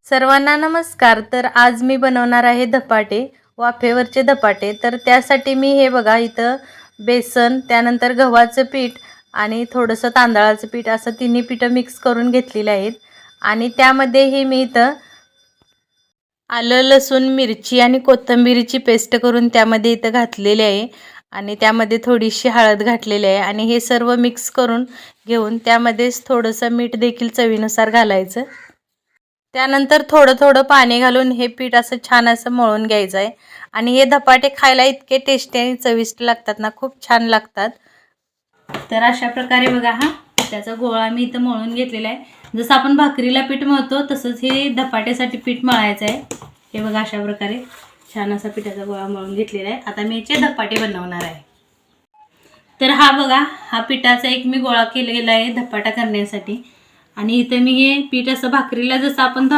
सर्वांना नमस्कार. तर आज मी बनवणार आहे धपाटे, वाफेवरचे धपाटे. तर त्यासाठी मी हे बघा इथं बेसन, त्यानंतर गव्हाचं पीठ आणि थोडंसं तांदळाचं पीठ असं तिन्ही पीठं मिक्स करून घेतलेले आहेत. आणि त्यामध्येही मी इथं आलं, लसूण, मिरची आणि कोथिंबीरची पेस्ट करून त्यामध्ये इथं घातलेली आहे. आणि त्यामध्ये थोडीशी हळद घातलेली आहे. आणि हे सर्व मिक्स करून घेऊन त्यामध्येच थोडंसं मीठ देखील चवीनुसार घालायचं. त्यानंतर थोडं थोडं पाणी घालून हे पीठ असं छान असं मळून घ्यायचं आहे. आणि हे धपाटे खायला इतके टेस्टी आणि चविष्ट लागतात ना, खूप छान लागतात. तर अशा प्रकारे बघा हा पिठाचा गोळा मी इथं मळून घेतलेला आहे. जसं आपण भाकरीला पीठ मळतो तसंच हे धपाट्यासाठी पीठ मळायचं आहे. हे बघा अशा प्रकारे छान असा पिठाचा गोळा मळून घेतलेला आहे. आता मी याचे धपाटे बनवणार आहे. तर हा बघा हा पिठाचा एक मी गोळा केलेला आहे धपाटा करण्यासाठी. आणि इथं मी हे पीठ असं भाकरीला जसं आपण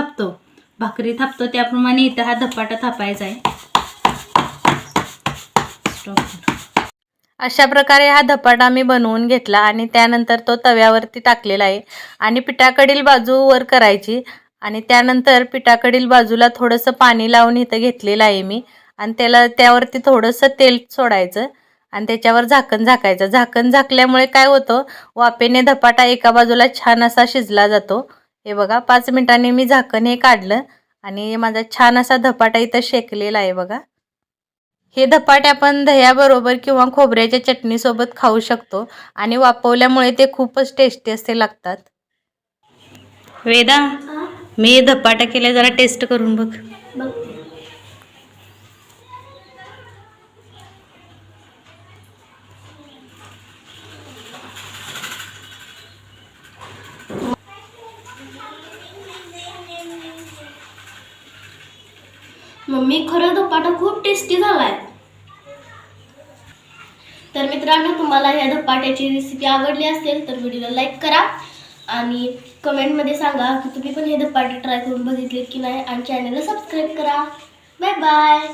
भाकरी थापतो त्याप्रमाणे इथं हा धपाटा थापायचा आहे. अशा प्रकारे हा धपाटा मी बनवून घेतला आणि त्यानंतर तो तव्यावरती टाकलेला आहे. आणि पिठाकडील बाजू वर करायची आणि त्यानंतर पिठाकडील बाजूला थोडंसं पाणी लावून इथं घेतलेलं आहे मी. आणि त्यावरती थोडंसं तेल सोडायचं आणि त्याच्यावर झाकण झाकायचं. झाकण झाकल्यामुळे काय होतं, वाफेने धपाटा एका बाजूला छान असा शिजला जातो. हे बघा 5 मिनिटांनी मी झाकण हे काढलं आणि माझा छान असा धपाटा इथं शेकलेला आहे बघा. हे धपाटे आपण दह्याबरोबर किंवा खोबऱ्याच्या चटणीसोबत खाऊ शकतो आणि वाफवल्यामुळे ते खूपच टेस्टी असे लागतात. वेदा, मी धपाटा केला, जरा टेस्ट करून बघ. मम्मी खरं धपाटा खूप टेस्टी झालाय. तर मित्रांनो, तुम्हाला या धपाट्याची रेसिपी आवडली असेल तर व्हिडिओला लाईक करा आणि कमेंटमध्ये सांगा की तुम्ही पण हे धपाटे ट्राय करून बघितले की नाही. आणि चॅनलला सबस्क्राईब करा. Bye bye.